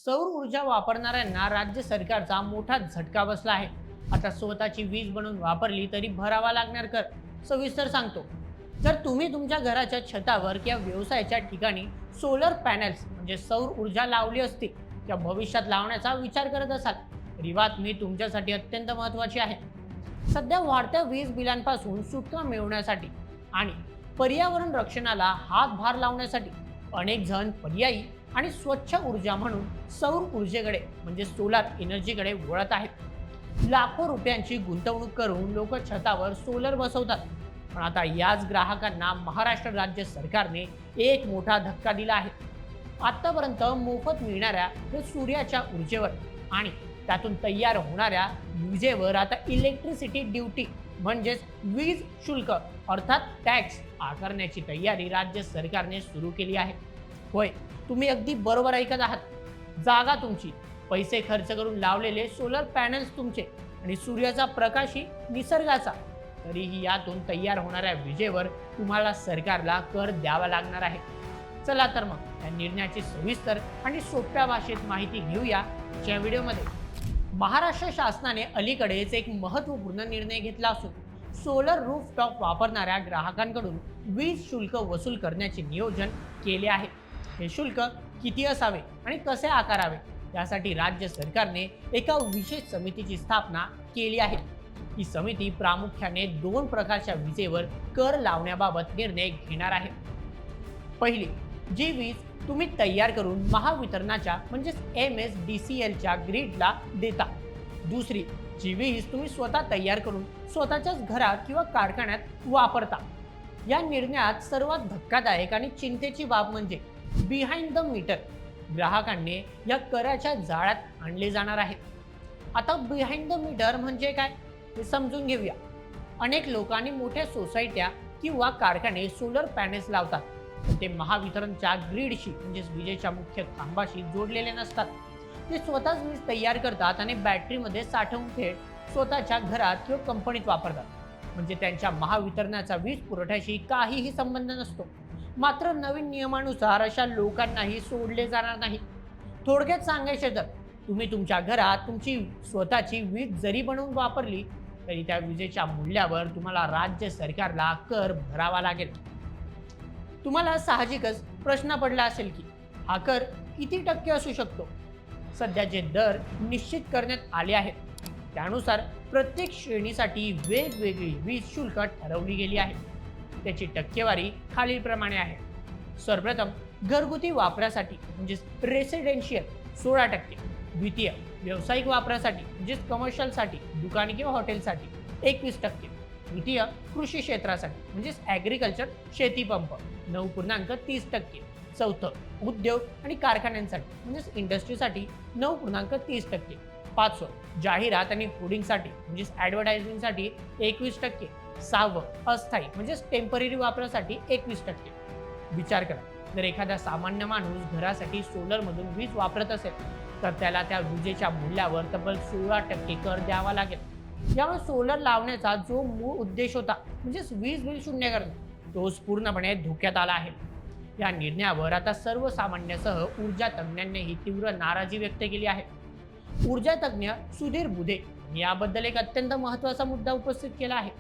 सौर ऊर्जा वापरणाऱ्यांना राज्य सरकारचा मोठा झटका बसला आहे. आता स्वतःची वीज बनवून वापरली तरी भरावा लागणार कर. सविस्तर सांगतो. जर तुम्ही तुमच्या घराच्या छतावर किंवा व्यवसायाच्या ठिकाणी सोलर पॅनल्स म्हणजे सौर ऊर्जा लावली असती किंवा भविष्यात लावण्याचा विचार करत असाल तर ही बातमी तुमच्यासाठी अत्यंत महत्त्वाची आहे. सध्या वाढत्या वीज बिलांपासून सुटका मिळवण्यासाठी आणि पर्यावरण रक्षणाला हातभार लावण्यासाठी अनेक जण पर्यायी आणि स्वच्छ ऊर्जा म्हणून सौर ऊर्जेकडे म्हणजे सोलार एनर्जीकडे वळत आहेत. लाखो रुपयांची गुंतवणूक करून लोक छतावर सोलर बसवतात. पण आता याच ग्राहकांना महाराष्ट्र राज्य सरकारने एक मोठा धक्का दिला आहे. आतापर्यंत मोफत मिळणाऱ्या या सूर्याच्या ऊर्जेवर आणि त्यातून तयार होणाऱ्या विजेवर आता इलेक्ट्रिसिटी ड्युटी म्हणजेच वीज शुल्क अर्थात टॅक्स आकारण्याची तयारी राज्य सरकारने सुरू केली आहे. होय, तुम्ही अगदी बरोबर ऐकत आहात. जागा तुमची, पैसे खर्च करून लावलेले सोलर पॅनल्स तुमचे आणि सूर्याचा प्रकाशही निसर्गाचा, तरीही यातून तयार होणाऱ्या विजेवर तुम्हाला सरकारला कर द्यावा लागणार आहे. चला तर मग या निर्णयाची सविस्तर आणि सोप्या भाषेत माहिती घेऊया या व्हिडिओमध्ये. महाराष्ट्र शासनाने अलीकडेच एक महत्त्वपूर्ण निर्णय घेतला असून सोलर रूफटॉप वापरणाऱ्या ग्राहकांकडून वीज शुल्क वसूल करण्याचे नियोजन केले आहे. हे शुल्क किती असावे आणि कसे आकारावे यासाठी राज्य सरकारने एका विशेष समितीची स्थापना केली आहे. ही समिती प्रामुख्याने 2 प्रकारच्या विजेवर कर लावण्याबाबत निर्णय घेणार आहे. पहिली, जी वीज तुम्ही तयार करून महावितरणाच्या म्हणजेच MSDCLच्या ग्रीडला देता. दुसरी, जी वीज तुम्ही स्वतः तयार करून स्वतःच्याच घरात किंवा कारखान्यात वापरता. या निर्णयात सर्वात धक्कादायक आणि चिंतेची बाब म्हणजे बिहाइंड द मीटर ग्राहकांनी या कराच्या जाळ्यात आणले जाणार आहे. आता बिहाइंड द मीटर म्हणजे काय हे समजून घेऊया. अनेक लोकांनी मोठ्या सोसायट्या किंवा कारखाने सोलर पॅनेल्स लावतात. ते महावितरणच्या ग्रीडशी म्हणजेच विजेच्या मुख्य खांबाशी जोडलेले नसतात. ते स्वतःच वीज तयार करतात आणि बॅटरीमध्ये साठवून थेट स्वतःच्या घरात किंवा कंपनीत वापरतात. म्हणजे त्यांच्या महावितरणाचा वीज पुरवठ्याशी काहीही संबंध नसतो. मात्र नवीन नियमानुसार अशा लोकांनाही सोडले जाणार नाही. थोडक्यात सांगायचे तर तुम्ही तुमच्या घरात तुमची स्वतःची वीज जरी बनवून वापरली तरी त्या विजेच्या मूल्यावर तुम्हाला राज्य सरकारला कर भरावा लागेल. तुम्हाला साहजिकच प्रश्न पडला असेल की हा कर किती टक्के असू शकतो. सध्या जे दर निश्चित करण्यात आले आहेत त्यानुसार प्रत्येक श्रेणीसाठी वेगवेगळी वीज शुल्क ठरवली गेली आहे. त्याची टक्केवारी खालीलप्रमाणे आहे. सर्वप्रथम घरगुती वापरासाठी म्हणजेच रेसिडेन्शियल 16%, द्वितीय व्यावसायिक वापरासाठी म्हणजेच कमर्शियलसाठी दुकान किंवा हॉटेलसाठी 21%, तृतीय कृषी क्षेत्रासाठी म्हणजेच ॲग्रिकल्चर शेतीपंप 9.30%, चौथं उद्योग आणि कारखान्यांसाठी म्हणजेच इंडस्ट्रीसाठी 9.30%, पाचवं जाहिरात आणि होर्डिंगसाठी म्हणजेच ॲडव्हर्टायझिंगसाठी 21%, सहावं अस्थायी म्हणजेच टेम्पररी वापरासाठी 21%. विचार करा, जर एखादा सामान्य माणूस घरासाठी सोलरमधून वीज वापरत असेल तर त्याला त्या विजेच्या मूल्यावर तब्बल 16% कर द्यावा लागेल. यामुळे सोलर लावण्याचा जो मूळ उद्देश होता म्हणजेच वीज बिल शून्य करणे तोच पूर्णपणे धोक्यात आला आहे. या निर्णयावर आता सर्वसामान्यासह ऊर्जा तज्ज्ञांनीही तीव्र नाराजी व्यक्त केली आहे. ऊर्जा तज्ज्ञ सुधीर बुधे याबद्दल एक अत्यंत महत्त्वाचा मुद्दा उपस्थित केला आहे.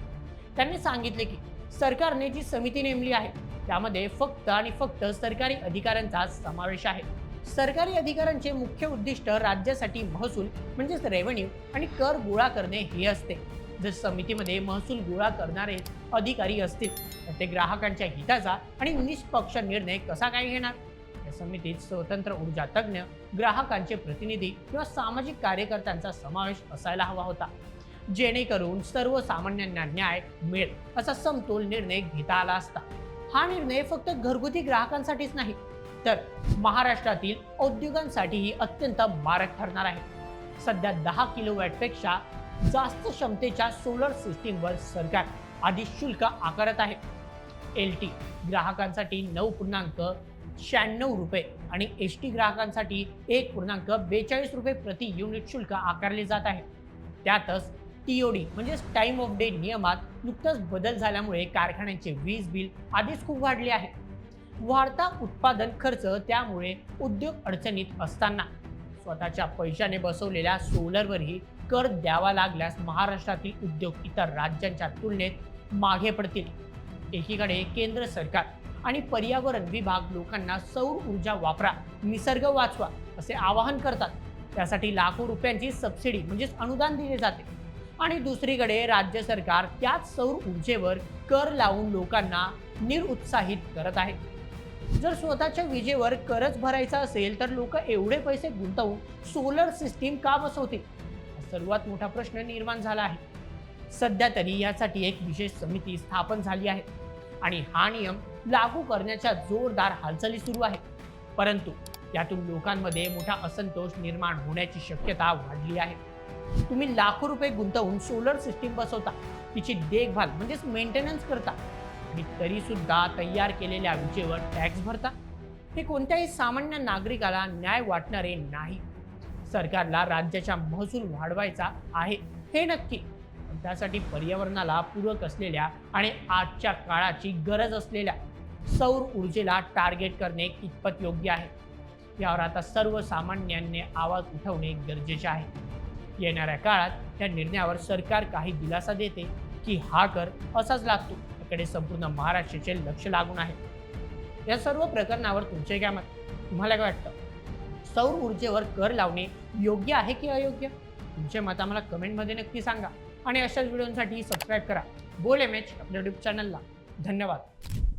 त्यांनी सांगितले की सरकारने जी समिती नेमली आहे त्यामध्ये फक्त आणि फक्त सरकारी अधिकाऱ्यांचा समावेश आहे. सरकारी अधिकाऱ्यांचे मुख्य उद्दिष्ट राज्यासाठी महसूल म्हणजेच रेव्हेन्यू आणि कर गोळा करणे हे असते. जर समितीमध्ये महसूल गोळा करणारे अधिकारी असतील तर ते ग्राहकांच्या हिताचा आणि निष्पक्ष निर्णय कसा काय घेणार. या समितीत स्वतंत्र ऊर्जा तज्ज्ञ, ग्राहकांचे प्रतिनिधी किंवा सामाजिक कार्यकर्त्यांचा समावेश असायला हवा होता, जेणेकरून सर्वसामान्यांना न्याय मिळेल असा समतोल निर्णय घेता आला असता. हा निर्णय फक्त घरगुती ग्राहकांसाठीच नाही तर महाराष्ट्रातील उद्योगांसाठीही अत्यंत मारक ठरणार आहे. सध्या 10 किलोवॅटपेक्षा जास्त क्षमतेच्या सोलर सिस्टीमवर सरकार आधी शुल्क आकारत आहे. LT ग्राहकांसाठी 9.96 रुपये आणि ST ग्राहकांसाठी 1.42 रुपये प्रति युनिट शुल्क आकारले जात आहे. त्यातच TOD म्हणजेच टाइम ऑफ डे नियमात नुकताच बदल झाल्यामुळे कारखान्यांचे वीज बिल आधीच खूप वाढले आहे. वाढता उत्पादन खर्च त्यामुळे उद्योग अडचणीत असताना स्वतःच्या पैशाने बसवलेल्या सोलरवरही कर द्यावा लागल्यास महाराष्ट्रातील उद्योग इतर राज्यांच्या तुलनेत मागे पडतील। एकीकडे केंद्र सरकार आणि पर्यावरण विभाग लोकांना सौर ऊर्जा वापरा, निसर्ग वाचवा असे आवाहन करतात, त्यासाठी लाखो रुपयांची सबसिडी म्हणजेच अनुदान दिले जाते, आणि दुसरीकडे राज्य सरकार त्याच सौर ऊर्जेवर कर लावून लोकांना निरुत्साहित करत आहे। जर स्वतःच्या विजेवर करच भरायचा असेल तर लोक एवढे पैसे गुंतवून सोलर सिस्टीम का बसवतील, हा सर्वात मोठा प्रश्न निर्माण झाला आहे। सध्या तरी यासाठी एक विशेष समिती स्थापन झाली आहे आणि हा नियम लागू करण्याच्या जोरदार हालचाली सुरू आहेत, परंतु यातून लोकांमध्ये मोठा असंतोष निर्माण होण्याची शक्यता वाढली आहे। तुम्ही लाखो रुपये गुंतवून सोलर सिस्टीम बसवता, तिची देखभाल म्हणजेच मेंटेनन्स करता, आणि तरी सुद्धा तयार केलेल्या विजेवर टॅक्स भरता। हे कोणत्याही सामान्य नागरिकाला न्याय वाटणारे नाही। सरकारला राज्याचा महसूल वाढवायचा आहे हे नक्की, पण त्यासाठी पर्यावरणाला पूरक असलेल्या आणि आजच्या काळाची गरज असलेल्या सौर ऊर्जेला टार्गेट करणे कितपत योग्य आहे, यावर आता सर्वसामान्यांनी आवाज उठवणे गरजेचे आहे। येणाऱ्या काळात या निर्णयावर सरकार काही दिलासा देते की हा कर असाच लागतो, याकडे संपूर्ण महाराष्ट्राचे लक्ष लागून आहे। या सर्व प्रकरणावर तुमचे काय मत, तुम्हाला काय वाटतं? सौर ऊर्जेवर कर लावणे योग्य आहे की अयोग्य? तुमचे मत आम्हाला कमेंटमध्ये नक्की सांगा, आणि अशाच व्हिडिओसाठी सबस्क्राईब करा बोल MH आपल्या यूट्यूब चॅनलला। धन्यवाद।